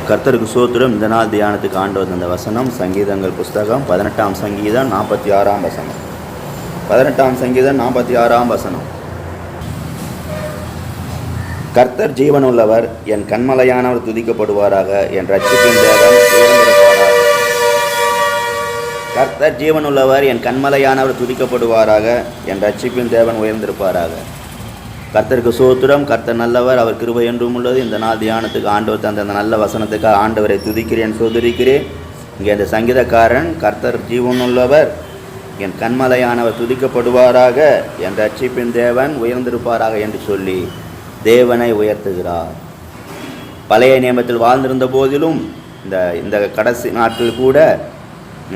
கர்த்தருக்கு சோத்திரம். இந்த நாள் தியானத்துக்கு ஆண்டவர் தந்த வசனம் சங்கீதங்கள் புஸ்தகம் 18ஆம் சங்கீதம் 46ஆம் வசனம். 18ஆம் சங்கீதம் 46ஆம் வசனம். கர்த்தர் ஜீவனுள்ளவர், என் கண்மலையானவர் துதிக்கப்படுவாராக, என் ரட்சிப்பின் தேவன் உயர்ந்திருப்பாராக. கர்த்தர் ஜீவனுள்ளவர், என் கண்மலையானவர் துதிக்கப்படுவாராக, என் ரட்சிப்பின் தேவன் உயர்ந்திருப்பாராக. கர்த்தருக்கு சோத்திரம். கர்த்தர் நல்லவர், அவர் கிருபை என்றும் உள்ளது. இந்த நாள் தியானத்துக்கு ஆண்டவர் தந்த அந்த நல்ல வசனத்துக்கு ஆண்டவரை துதிக்கிறேன், சோதரிக்கிறேன். இங்கே இந்த சங்கீதக்காரன் கர்த்தர் ஜீவனுள்ளவர், என் கண்மலையானவர் துதிக்கப்படுவாராக, என் ரட்சிப்பின் தேவன் உயர்ந்திருப்பாராக என்று சொல்லி தேவனை உயர்த்துகிறார். பழைய நியமத்தில் வாழ்ந்திருந்த போதிலும் இந்த கடைசி நாட்கள் கூட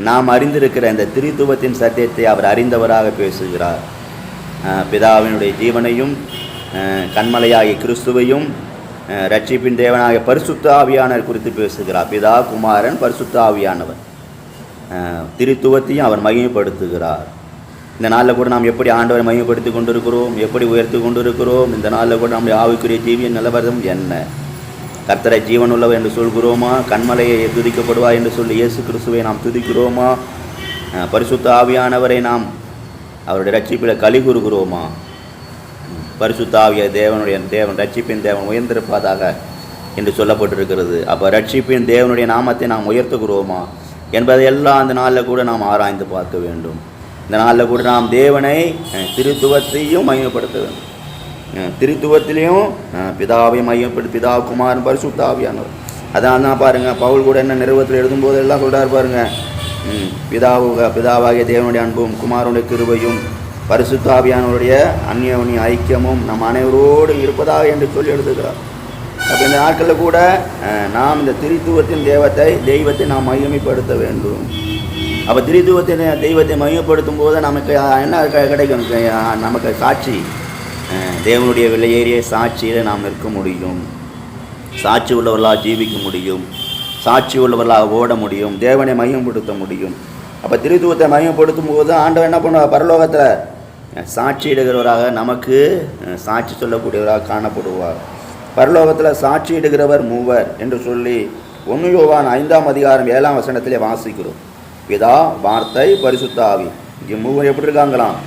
நாம் அறிந்திருக்கிற இந்த திரித்துவத்தின் சத்தியத்தை அவர் அறிந்தவராக பேசுகிறார். பிதாவினுடைய ஜீவனையும் கண்மலையாகிய கிறிஸ்துவையும் ரட்சிப்பின் தேவனாகிய பரிசுத்த ஆவியானவர் குறித்து பேசுகிறார். பிதா, குமாரன், பரிசுத்த ஆவியானவர் திரித்துவத்தையும் அவர் மகிமைப்படுத்துகிறார். இந்த நாளில் கூட நாம் எப்படி ஆண்டவரை மகிமைப்படுத்தி கொண்டிருக்கிறோம், எப்படி உயர்த்தி கொண்டிருக்கிறோம்? இந்த நாளில் கூட நம்முடைய ஆவிக்குரிய ஜீவியின் நிலவரம் என்ன? கர்த்தரை ஜீவனுள்ளவர் என்று சொல்கிறோமா? கண்மலையை துதிக்கப்படுவா என்று சொல்லி இயேசு கிறிஸ்துவை நாம் துதிக்கிறோமா? பரிசுத்த ஆவியானவரை நாம் அவருடைய ரட்சிப்பில் களி கூறுகிறோமா? பரிசுத்த ஆவிய தேவன் ரட்சிப்பின் தேவன் உயர்ந்திருப்பதாக என்று சொல்லப்பட்டிருக்கிறது. அப்போ ரட்சிப்பின் தேவனுடைய நாமத்தை நாம் உயர்த்துகிறோமா என்பதையெல்லாம் அந்த நாளில் கூட நாம் ஆராய்ந்து பார்க்க வேண்டும். இந்த நாளில் கூட நாம் தேவனை திருத்துவத்தையும் மையப்படுத்த வேண்டும். திருத்துவத்திலையும் பிதாவை மையப்படுத்தி, பிதா, குமாரன், பரிசுத்த ஆவியானவர். அதான் தான் பாருங்கள், பவுல் கூட என்ன நிறுவத்தில் எழுதும்போது எல்லாம் சொல்கிறார் பாருங்கள். பிதாவாகிய தேவனுடைய அன்பும் குமாரனுடைய கிருபையும் பரிசுத்த ஆவியானவருடைய அந்யோன்ய ஐக்கியமும் நம் அனைவரோடு இருப்பதாக என்று சொல்லி எழுதுகிறார். அப்போ இந்த நாட்களில் கூட நாம் இந்த திரித்துவத்தின் தெய்வத்தை நாம் மையமைப்படுத்த வேண்டும். அப்போ திரித்துவத்தின் தெய்வத்தை மையப்படுத்தும் போது நமக்கு என்ன கிடைக்கும்? நமக்கு சாட்சி, தேவனுடைய விலையேறிய சாட்சியில் நாம் நிற்க முடியும். சாட்சி உள்ளவர்களாக ஜீவிக்க முடியும், சாட்சி உள்ளவர்களாக ஓட முடியும், தேவனை மையப்படுத்த முடியும். அப்போ திருத்துவத்தை மையப்படுத்தும் போது ஆண்டவர் என்ன பண்ணுவார்? பரலோகத்தில் சாட்சியிடுகிறவராக, நமக்கு சாட்சி சொல்லக்கூடியவராக காணப்படுவார். பரலோகத்தில் சாட்சியிடுகிறவர் மூவர் என்று சொல்லி 1 யோவான் 5ஆம் அதிகாரம் 7ஆம் வசனத்திலே வாசிக்கிறோம். பிதா, வார்த்தை, பரிசுத்த ஆவி, இங்கே மூவர் எப்படி இருக்காங்களாம்?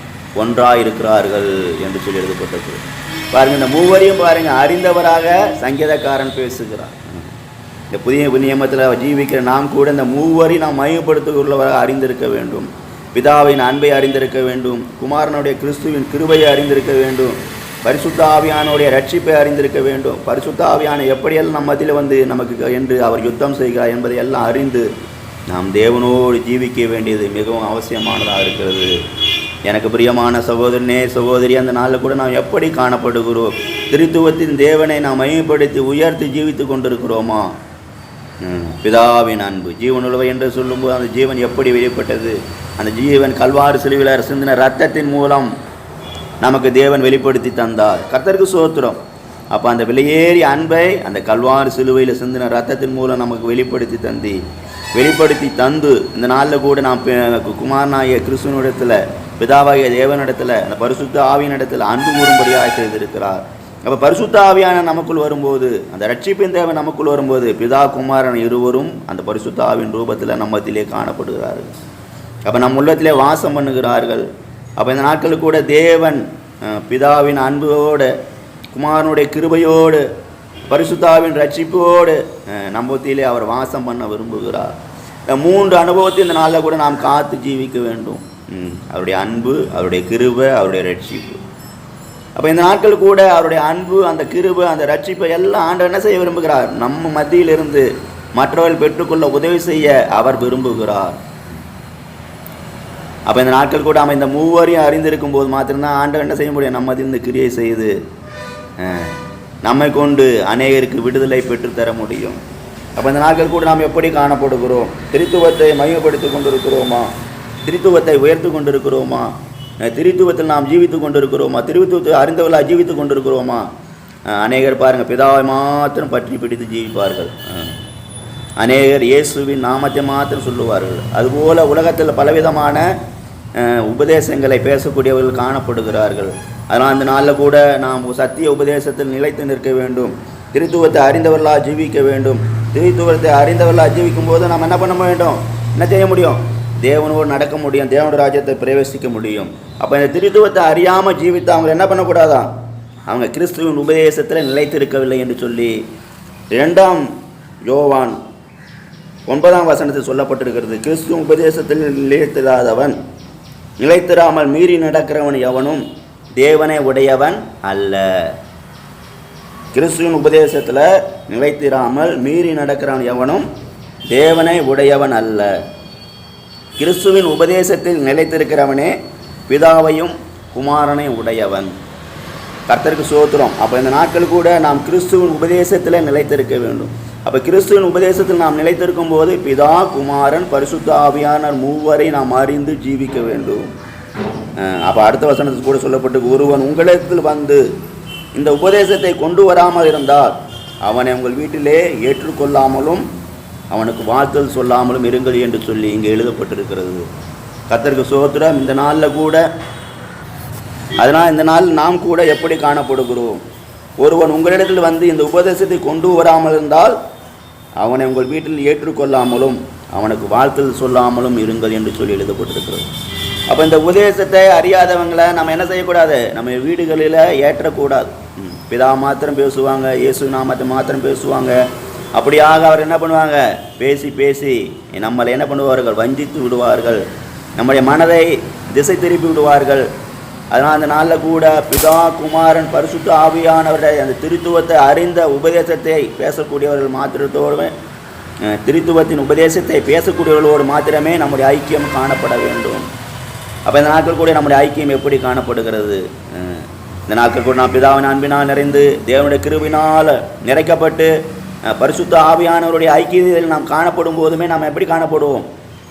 ஒன்றாக இருக்கிறார்கள் என்று சொல்லி எழுதப்பட்டது. பாருங்கள், இந்த மூவரையும் பாருங்கள் அறிந்தவராக சங்கீதக்காரன் பேசுகிறார். இந்த புதிய நியமத்தில் ஜீவிக்கிற நாம் கூட இந்த மூவரையும் நாம் மையப்படுத்துகிறவராக அறிந்திருக்க வேண்டும். பிதாவின் அன்பை அறிந்திருக்க வேண்டும், குமாரனுடைய கிறிஸ்துவின் கிருபையை அறிந்திருக்க வேண்டும், பரிசுத்த ஆவியானுடைய ரட்சிப்பை அறிந்திருக்க வேண்டும். பரிசுத்த ஆவியான எப்படியெல்லாம் நம்ம மத்தியில் வந்து நமக்கு என்று அவர் யுத்தம் செய்கிறார் என்பதை எல்லாம் அறிந்து நாம் தேவனோடு ஜீவிக்க வேண்டியது மிகவும் அவசியமானதாக இருக்கிறது. எனக்கு பிரியமான சகோதரனே, சகோதரி, அந்த நாளில் கூட நாம் எப்படி காணப்படுகிறோம்? திருத்துவத்தின் தேவனை நாம் மையப்படுத்தி உயர்த்தி ஜீவித்து கொண்டிருக்கிறோமா? பிதாவின் அன்பு ஜீவனுள்ளவை என்று சொல்லும்போது அந்த ஜீவன் எப்படி வெளிப்பட்டது? அந்த ஜீவன் கல்வாரி சிலுவையில் சிந்தின இரத்தத்தின் மூலம் நமக்கு தேவன் வெளிப்படுத்தி தந்தார். கர்த்தருக்கு சோத்திரம். அப்போ அந்த விலையேறிய அன்பை அந்த கல்வாரி சிலுவையில் சிந்தின இரத்தத்தின் மூலம் நமக்கு வெளிப்படுத்தி தந்து இந்த நாளில் கூட நாம் குமாரனாகிய கிறிஸ்துவனிடத்தில், பிதாவாகிய தேவனிடத்தில், அந்த பரிசுத்த ஆவியினிடத்தில் அன்பு கூறும்படியாக செய்திருக்கிறார். அப்போ பரிசுத்த ஆவியான நமக்குள் வரும்போது, அந்த ரட்சிப்பின் தேவன் நமக்குள் வரும்போது, பிதா, குமாரன் இருவரும் அந்த பரிசுத்த ஆவியின் ரூபத்தில் நம்மத்திலே காணப்படுகிறார்கள். அப்போ நம் உள்ளத்திலே வாசம் பண்ணுகிறார்கள். அப்போ இந்த நாட்களில் கூட தேவன் பிதாவின் அன்போடு, குமாரனுடைய கிருபையோடு, பரிசுத்தாவின் ரட்சிப்போடு நம்மத்திலே அவர் வாசம் பண்ண விரும்புகிறார். இந்த 3 அனுபவத்தை இந்த நாளில் கூட நாம் காத்து ஜீவிக்க வேண்டும். அவருடைய அன்பு, அவருடைய கிருபை, அவருடைய ரட்சிப்பு. அப்போ இந்த நாட்கள் கூட அவருடைய அன்பு, அந்த கிருபை, அந்த ரட்சிப்பை எல்லாம் ஆண்டவர் என்ன செய்ய விரும்புகிறார்? நம்ம மத்தியிலிருந்து மற்றவர்கள் பெற்றுக்கொள்ள உதவி செய்ய அவர் விரும்புகிறார். அப்போ இந்த நாட்கள் கூட நம்ம இந்த மூவரையும் அறிந்திருக்கும் போது மாத்திரம்தான் ஆண்டவர் என்ன செய்ய முடியும்? நம்ம மத்தியிலிருந்து கிரியை செய்து நம்மை கொண்டு அநேகருக்கு விடுதலை பெற்றுத்தர முடியும். அப்போ இந்த நாட்கள் கூட நாம் எப்படி காணப்படுகிறோம்? திருத்துவத்தை மையப்படுத்தி கொண்டிருக்கிறோமா? திருத்துவத்தை உயர்த்து கொண்டிருக்கிறோமா? திருத்துவத்தில் நாம் ஜீவித்து கொண்டிருக்கிறோமா? திருத்துவத்தை அறிந்தவர்களாக ஜீவித்து கொண்டிருக்கிறோமா? அநேகர் பாருங்கள், பிதாவை மாத்திரம் பற்றி பிடித்து ஜீவிப்பார்கள். அநேகர் இயேசுவின் நாமத்தை மாத்திரம் சொல்லுவார்கள். அதுபோல் உலகத்தில் பலவிதமான உபதேசங்களை பேசக்கூடியவர்கள் காணப்படுகிறார்கள். அதனால் அந்த நாளில் கூட நாம் சத்திய உபதேசத்தில் நிலைத்து நிற்க வேண்டும். திருத்துவத்தை அறிந்தவர்களாக ஜீவிக்க வேண்டும். திரித்துவத்தை அறிந்தவர்கள் ஜீவிக்கும் போது நாம் என்ன பண்ண வேண்டும்? என்ன செய்ய முடியும்? தேவனோடு நடக்க முடியும், தேவனோட ராஜ்யத்தை பிரவேசிக்க முடியும். அப்போ இந்த திரித்துவத்தை அறியாமல் ஜீவித்து அவங்க என்ன பண்ணக்கூடாதான்? அவங்க கிறிஸ்துவின் உபதேசத்தில் நிலைத்திருக்கவில்லை என்று சொல்லி 2 யோவான் 9 சொல்லப்பட்டிருக்கிறது. கிறிஸ்துவின் உபதேசத்தில் நிலைத்திராதவன், நிலைத்திராமல் மீறி நடக்கிறவன் எவனும் தேவனை உடையவன் அல்ல. கிறிஸ்துவின் உபதேசத்தில் நிலைத்திராமல் மீறி நடக்கிறவன் எவனும் தேவனை உடையவன் அல்ல. கிறிஸ்துவின் உபதேசத்தில் நிலைத்திருக்கிறவனே பிதாவையும் குமாரனை உடையவன். கர்த்தருக்கு ஸ்தோத்திரம். அப்போ இந்த நாட்கள் கூட நாம் கிறிஸ்துவின் உபதேசத்தில் நிலைத்திருக்க வேண்டும். அப்போ கிறிஸ்துவின் உபதேசத்தில் நாம் நிலைத்திருக்கும் போது பிதா, குமாரன், பரிசுத்த ஆவியானவர் மூவரை நாம் அறிந்து ஜீவிக்க வேண்டும். அப்போ அடுத்த வசனத்துக்கு கூட சொல்லப்பட்டு, ஒருவன் உங்களிடத்தில் வந்து இந்த உபதேசத்தை கொண்டு வராமல் இருந்தால் அவனை உங்கள் வீட்டிலே ஏற்றுக்கொள்ளாமலும் அவனுக்கு வாழ்த்தல் சொல்லாமலும் இருங்கள் என்று சொல்லி இங்கே எழுதப்பட்டிருக்கிறது. கர்த்தருக்கு ஸ்தோத்திரம். இந்த நாளில் கூட, அதனால் இந்த நாள் நாம் கூட எப்படி காணப்படுகிறோம்? ஒருவன் உங்களிடத்தில் வந்து இந்த உபதேசத்தை கொண்டு வராமல் இருந்தால் அவனை உங்கள் வீட்டில் ஏற்றுக்கொள்ளாமலும் அவனுக்கு வாழ்த்தல் சொல்லாமலும் இருங்கள் என்று சொல்லி எழுதப்பட்டிருக்கிறது. அப்போ இந்த உபதேசத்தை அறியாதவங்களை நம்ம என்ன செய்யக்கூடாது? நம்ம வீடுகளில் ஏற்றக்கூடாது. பிதா மாத்திரம் பேசுவாங்க, இயேசு நாமத்தை மாத்திரம் பேசுவாங்க. அப்படியாக அவர் என்ன பண்ணுவாங்க? பேசி பேசி நம்மளை என்ன பண்ணுவார்கள்? வஞ்சித்து விடுவார்கள், நம்முடைய மனதை திசை திருப்பி விடுவார்கள். அதனால் அந்த நாளில் கூட பிதா, குமாரன், பரிசுத்த ஆவியானவருடைய அந்த திருத்துவத்தை அறிந்த உபதேசத்தை பேசக்கூடியவர்கள் மாத்திரத்தோடு, திருத்துவத்தின் உபதேசத்தை பேசக்கூடியவர்களோடு மாத்திரமே நம்முடைய ஐக்கியம் காணப்பட வேண்டும். அப்போ இந்த நாட்கள் கூட நம்முடைய ஐக்கியம் எப்படி காணப்படுகிறது? இந்த நாட்கள் கூட நாம் பிதாவின் அன்பினால் நிறைந்து தேவனுடைய கிருபையினால் நிறைக்கப்பட்டு பரிசுத்த ஆவியானவருடைய ஐக்கியத்தில் நாம் காணப்படும் போதுமே நாம் எப்படி காணப்படுவோம்?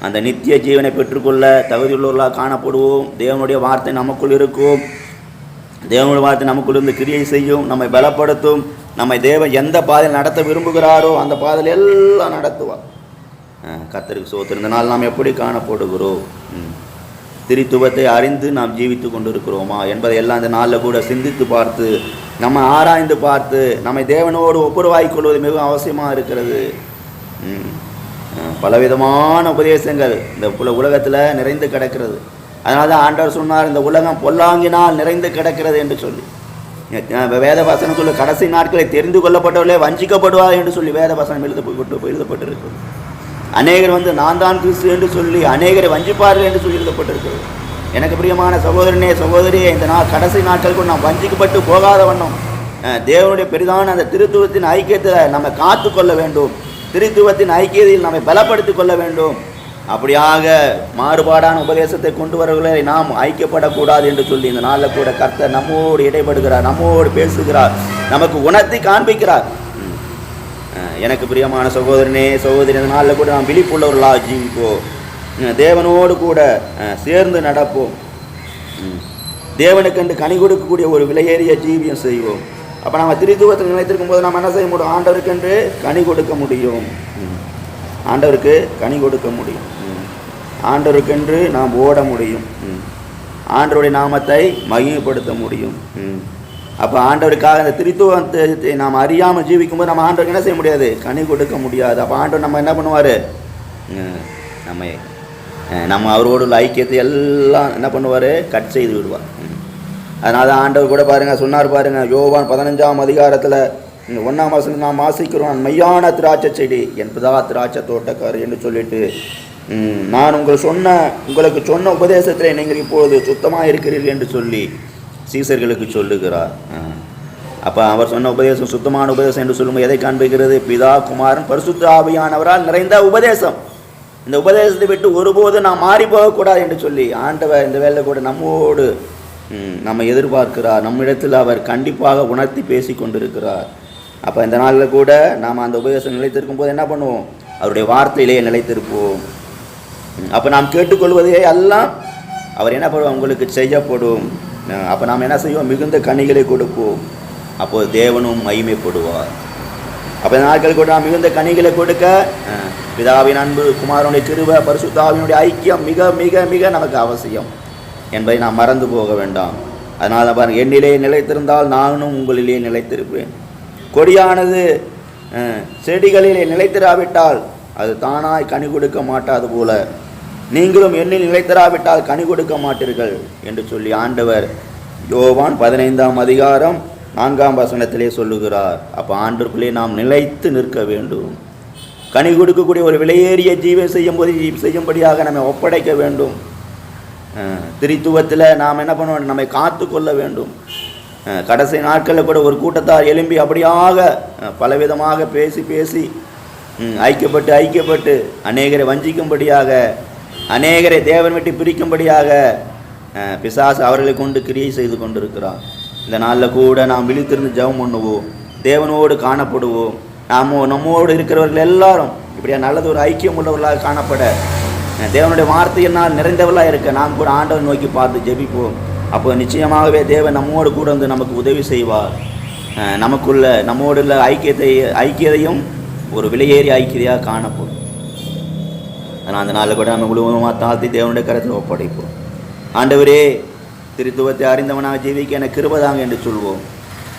அந்த நித்திய ஜீவனை பெற்றுக்கொள்ள தகுதியுள்ளவர்களாக காணப்படுவோம். தேவனுடைய வார்த்தை நமக்குள் இருக்கும். தேவனுடைய வார்த்தை நமக்குள் இருந்து கிரியை செய்யும், நம்மை பலப்படுத்தும். நம்மை தேவன் எந்த பாதையில் நடத்த விரும்புகிறாரோ அந்த பாதையில் எல்லாம் நடத்துவார். கர்த்தருக்கு ஸ்தோத்திரம். இந்த நாள் நாம் எப்படி காணப்படுகிறோம்? திரித்துவத்தை அறிந்து நாம் ஜீவித்து கொண்டிருக்கிறோமா என்பதை எல்லாம் இந்த நாளில் கூட சிந்தித்து பார்த்து, நம்ம ஆராய்ந்து பார்த்து நம்மை தேவனோடு ஒப்புரவாகிக் கொள்வது மிகவும் அவசியமாக இருக்கிறது. பலவிதமான உபதேசங்கள் இந்த உலகத்தில் நிறைந்து கிடக்கிறது. அதனால தான் ஆண்டவர் சொன்னார், இந்த உலகம் பொல்லாங்கினால் நிறைந்து கிடக்கிறது என்று சொல்லி. வேத வசனம் சொல்லி கடைசி நாட்களை தெரிந்து கொள்ளப்பட்டவர்களே வஞ்சிக்கப்படுவார் என்று சொல்லி வேத வசனம் எழுதப்பட்டிருக்கிறது. அநேகர் வந்து நான் தான் கிறிஸ்து என்று சொல்லி அநேகரை வஞ்சிப்பார்கள் என்று சொல்லி எழுதப்பட்டிருக்கிறது. எனக்கு பிரியமான சகோதரனே, சகோதரியே, இந்த கடைசி நாட்களுக்கு நாம் வஞ்சிக்கப்பட்டு போகாத வண்ணம் தேவனுடைய பெரிதான அந்த திருத்துவத்தின் ஐக்கியத்தை நம்ம காத்து கொள்ள வேண்டும். திருத்துவத்தின் ஐக்கியத்தில் நம்மை பலப்படுத்திக் கொள்ள வேண்டும். அப்படியாக மாறுபாடான உபதேசத்தை கொண்டு வரவர்களை நாம் ஐக்கியப்படக்கூடாது என்று சொல்லி இந்த நாளில் கூட கர்த்தர் நம்மோடு இடைப்படுகிறார், நம்மோடு பேசுகிறார், நமக்கு உணர்த்தி காண்பிக்கிறார். எனக்கு பிரியமான சகோதரனே, சகோதரி, இந்த நாளில் கூட நாம் விழிப்புள்ளவர்களாக ஜீவிப்போம். தேவனோடு கூட சேர்ந்து நடப்போம். தேவனுக்கென்று கனி கொடுக்கக்கூடிய ஒரு விலையேறிய ஜீவியம் செய்வோம். அப்போ நம்ம திருத்துவத்தை நினைத்திருக்கும் போது நாம் என்ன செய்ய முடியும்? ஆண்டவருக்கென்று கனி கொடுக்க முடியும். ஆண்டவருக்கு கனி கொடுக்க முடியும். ஆண்டவருக்கென்று நாம் ஓட முடியும். ஆண்டவருடைய நாமத்தை மகிமைப்படுத்த முடியும். அப்போ ஆண்டவருக்காக அந்த திருத்துவத்தை நாம் அறியாமல் ஜீவிக்கும்போது நம்ம ஆண்டவருக்கு என்ன செய்ய முடியாது? கனி கொடுக்க முடியாது. அப்போ ஆண்டவர் நம்ம என்ன பண்ணுவார்? நம்ம அவரோடு உள்ள ஐக்கியத்தை எல்லாம் என்ன பண்ணுவார்? கட் செய்து விடுவார். அதனால தான் ஆண்டவர் கூட பாருங்கள் சொன்னார் பாருங்கள், யோவான் 15 1 வசனம் நாம் வாசிக்கிறோம், மெய்யான திராட்சை செடி என்பதா திராட்சை தோட்டக்காரர் என்று சொல்லிட்டு, நான் உங்களுக்கு சொன்ன உபதேசத்தில் நீங்கள் இப்போது சுத்தமாக இருக்கிறீர்கள் என்று சொல்லி சீசர்களுக்கு சொல்லுகிறார். அப்போ அவர் சொன்ன உபதேசம் சுத்தமான உபதேசம் என்று சொல்லும்போது எதை காண்பிக்கிறது? பிதா, குமாரன், பரிசுத்த ஆவியானவரால் நிறைந்த உபதேசம். இந்த உபதேசத்தை விட்டு ஒருபோது நாம் மாறி போகக்கூடாது என்று சொல்லி ஆண்டவர் இந்த வேலை கூட நம்மோடு நம்ம எதிர்பார்க்கிறார். நம்மிடத்தில் அவர் கண்டிப்பாக உணர்த்தி பேசி கொண்டிருக்கிறார். அப்போ இந்த நாளில் கூட நாம் அந்த உபதேசம் நிலைத்திருக்கும் போது என்ன பண்ணுவோம்? அவருடைய வார்த்தையிலேயே நிலைத்திருப்போம். அப்போ நாம் கேட்டுக்கொள்வதே எல்லாம் அவர் என்ன பண்ணுவோம்? உங்களுக்கு செய்யப்படும். அப்போ நாம் என்ன செய்வோம்? மிகுந்த கனிகளை கொடுப்போம். அப்போது தேவனும் மகிமைப்படுவார். அப்போ இந்த நாட்கள் கூட நாம் மிகுந்த கனிகளை கொடுக்க பிதாவின் அன்பு, குமாரனுடைய கிருபை, பரிசுத்த ஆவியினுடைய ஐக்கியம் மிக மிக மிக நமக்கு அவசியம் என்பதை நாம் மறந்து போக வேண்டாம். அதனால் பாருங்கள், என்னிலே நிலைத்திருந்தால் நானும் உங்களிலே நிலைத்திருப்பேன். கொடியானது செடிகளிலே நிலைத்திராவிட்டால் அது தானாய் கனி கொடுக்க மாட்டாது போல நீங்களும் என்னில் நிலைத்திராவிட்டால் கனி கொடுக்க மாட்டீர்கள் என்று சொல்லி ஆண்டவர் யோவான் 15ஆம் அதிகாரம் 4ஆம் வசனத்திலே சொல்லுகிறார். அப்போ ஆண்டவருக்குள்ளே நாம் நிலைத்து நிற்க வேண்டும். கனி கொடுக்கக்கூடிய ஒரு விலையேறிய ஜீவை செய்யும்படியாக நம்ம ஒப்படைக்க வேண்டும். திரித்துவத்தில் நாம் என்ன பண்ணுவோம், நம்மை காத்து கொள்ள வேண்டும். கடைசி நாட்களில் கூட ஒரு கூட்டத்தார் எழும்பி அப்படியாக பலவிதமாக பேசி ஐக்கியப்பட்டு அநேகரை வஞ்சிக்கும்படியாக, அநேகரை தேவன் விட்டு பிரிக்கும்படியாக பிசாசு அவர்களை கொண்டு கிரியை செய்து கொண்டிருக்கிறார். இந்த நாளில் கூட நாம் விழித்திருந்து ஜெபம் பண்ணுவோம், தேவனோடு காணப்படுவோம். நம்மோடு இருக்கிறவர்கள் எல்லாரும் இப்படியா நல்லது ஒரு ஐக்கியம் உள்ளவர்களாக காணப்பட, தேவனுடைய வார்த்தையினால் நிறைந்தவர்களாக இருக்க நாம் கூட ஆண்டவரை நோக்கி பார்த்து ஜெபிப்போம். அப்போ நிச்சயமாகவே தேவன் நம்மோடு கூட வந்து நமக்கு உதவி செய்வார். நம்மோடுள்ள ஐக்கியத்தையும் ஒரு விலையேறிய ஐக்கியதையாக காணப்படும். ஆனால் அந்த நாளில் கூட நம்ம முழுவதுமாக தாழ்த்தி தேவனுடைய கருத்தில் ஒப்படைப்போம். ஆண்டவரே, திருத்துவத்தை அறிந்தவனாக ஜீவிக்க எனக்கு கிருபைதாங்க என்று சொல்வோம்.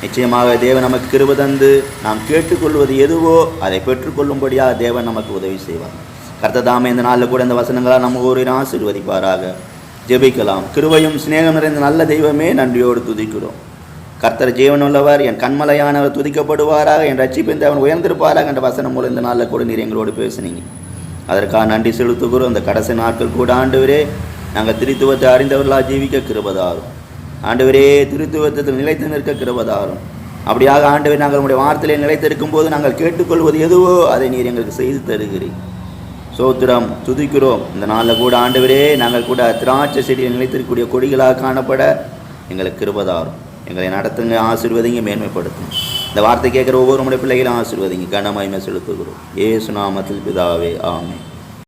நிச்சயமாக தேவன் நமக்கு கிருபை தந்து நாம் கேட்டுக்கொள்வது எதுவோ அதை பெற்றுக்கொள்ளும்படியாக தேவன் நமக்கு உதவி செய்வார். கர்த்ததாமே இந்த நாளில் கூட இந்த வசனங்களால் நம்ம ஒருவரை ஆசீர்வதிப்பாராக. ஜெபிக்கலாம். கிருபையும் சிநேகம் நிறைந்த நல்ல தெய்வமே, நன்றியோடு துதிக்கிறோம். கர்த்தர் ஜீவனுள்ளவர், என் கண்மலையானவர் துதிக்கப்படுவாராக, என் ரட்சிப்பின் தேவன் உயர்ந்திருப்பாராக என்ற வசனம் மூலம் இந்த நாளில் கூட நீர் எங்களோடு பேசுனீங்க. அதற்காக நன்றி செலுத்துகிறோம். இந்த கடைசி நாட்கள் கூட ஆண்டவரே, நாங்கள் திருத்துவத்தை அறிந்தவர்களாக ஜீவிக்க கிருபைதாரும். ஆண்டவரே, திருத்துவத்தில் நிலைத்து நிற்க கிருபைதாரும். அப்படியாக ஆண்டவர், நாங்கள் உங்களுடைய வார்த்தையிலே நிலைத்திருக்கும் போது நாங்கள் கேட்டுக்கொள்வது எதுவோ அதை நீர் எங்களுக்கு செய்து தருகிறீர். சோத்திரம், துதிக்கிறோம். இந்த நாளில் கூட ஆண்டவரே, நாங்கள் கூட திராட்சை செடியில் நிலைத்திருக்கக்கூடிய கொடிகளாக காணப்பட எங்களுக்கு கிருபைதாரும். எங்களை நடத்துங்க, ஆசீர்வதிங்க, மேன்மைப்படுத்துங்க. இந்த வார்த்தை கேட்குற ஒவ்வொரு முறை பிள்ளைகளும் ஆசீர்வதிங்க. கனமகிமை செலுத்துகிறோம். இயேசு நாமத்தில் பிதாவே, ஆமென்.